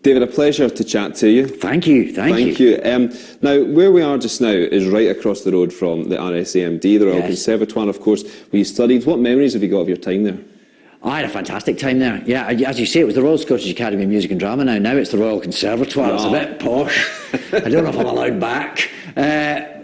David, a pleasure to chat to you. Thank you. Thank you. Now, where we are just now is right across the road from the RSAMD, the Royal Conservatoire, of course, where you studied. What memories have you got of your time there? I had a fantastic time there. Yeah, as you say, it was the Royal Scottish Academy of Music and Drama now. Now it's the Royal Conservatoire. It's a bit posh. I don't know if I'm allowed back.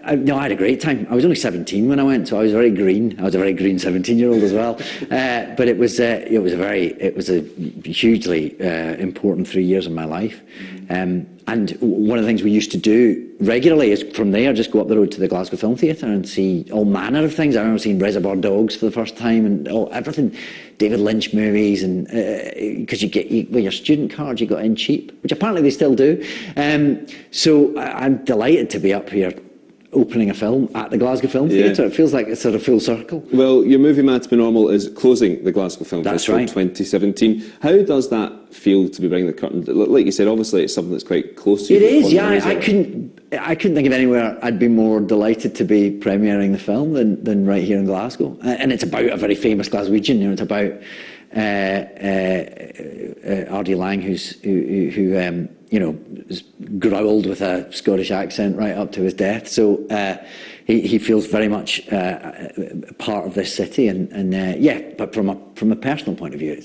No, I had a great time. I was only 17 when I went, so I was very green. I was a very green 17-year-old as well. But it was a hugely important 3 years of my life. And one of the things we used to do regularly is from there just go up the road to the Glasgow Film Theatre and see all manner of things. I remember seeing Reservoir Dogs for the first time and everything, David Lynch movies, and because with your student card you got in cheap, which apparently they still do. So I'm delighted to be up here opening a film at the Glasgow Film Theatre. It feels like it's sort of full circle. Well, your movie Mad to Be Normal is closing the Glasgow Film Festival 2017. How does that feel to be bringing the curtain? Like you said, obviously it's something that's quite close to you. It is, yeah. I couldn't think of anywhere I'd be more delighted to be premiering the film than right here in Glasgow. And it's about a very famous Glaswegian. You know, it's about R.D. Laing, who you know, growled with a Scottish accent right up to his death. So he feels very much part of this city, but from a personal point of view,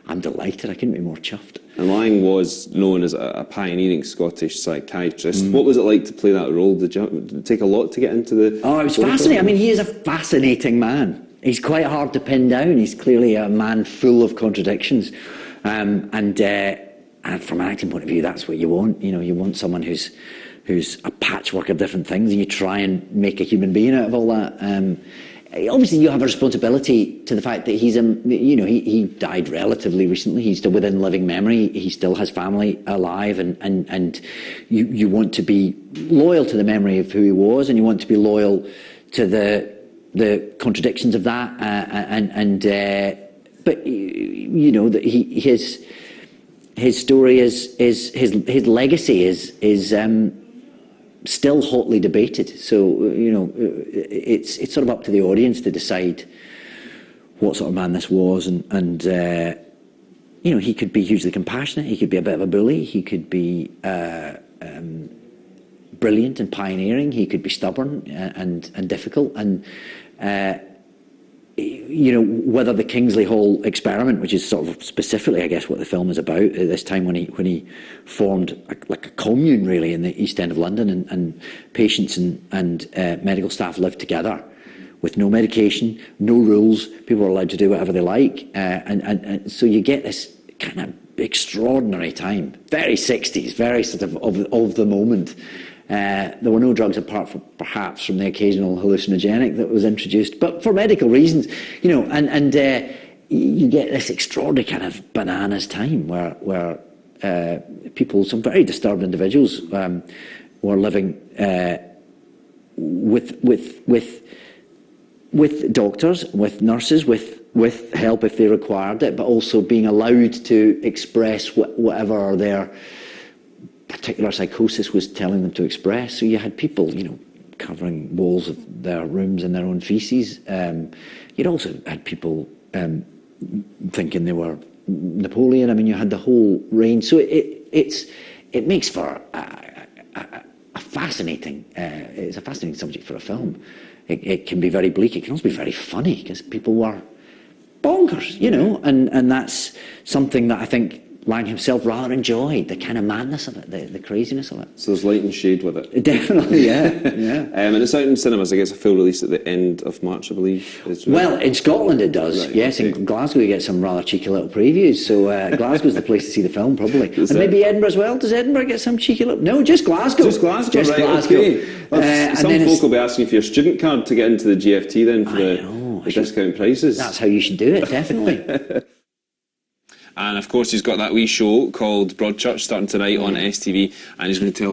I'm delighted. I couldn't be more chuffed. And Laing was known as a pioneering Scottish psychiatrist. What was it like to play that role? Did it take a lot to get into the... Oh, it was fascinating. I mean, he is a fascinating man. He's quite hard to pin down. He's clearly a man full of contradictions. And from an acting point of view, that's what you want. You know, you want someone who's a patchwork of different things, and you try and make a human being out of all that. Obviously, you have a responsibility to the fact that he died relatively recently. He's still within living memory. He still has family alive, and you want to be loyal to the memory of who he was, and you want to be loyal to the contradictions of that. But you know that his story his legacy is still hotly debated. So you know, it's sort of up to the audience to decide what sort of man this was, and you know, he could be hugely compassionate. He could be a bit of a bully. He could be brilliant and pioneering. He could be stubborn and difficult. And you know, whether the Kingsley Hall experiment, which is sort of specifically, I guess, what the film is about at this time, when he formed like a commune really in the East End of London, and patients and medical staff lived together with no medication, no rules. People were allowed to do whatever they like, and so you get this kind of extraordinary time, very 60s, very sort of the moment. There were no drugs apart from perhaps from the occasional hallucinogenic that was introduced, but for medical reasons, you know, and you get this extraordinary kind of bananas time where people, some very disturbed individuals, were living with doctors, with nurses, with help if they required it, but also being allowed to express whatever their particular psychosis was telling them to express. So you had people, you know, covering walls of their rooms in their own feces. You'd also had people thinking they were Napoleon. I mean, you had the whole range. So it makes for a fascinating. It's a fascinating subject for a film. It can be very bleak. It can also be very funny because people were bonkers, you know, and that's something that I think Laing himself rather enjoyed, the kind of madness of it, the craziness of it. So there's light and shade with it. Definitely, yeah. And it's out in cinemas. I guess a full release at the end of March, I believe. Well, in Scotland it does, right, yes. Okay. In Glasgow you get some rather cheeky little previews, so Glasgow's the place to see the film, probably. And maybe Edinburgh as well. Does Edinburgh get some cheeky little... No, just Glasgow. Just Glasgow, just right, Glasgow. Okay. Some folk will be asking for your student card to get into the GFT then for the discount prices. That's how you should do it, definitely. And of course, he's got that wee show called Broadchurch starting tonight on STV, and he's going to tell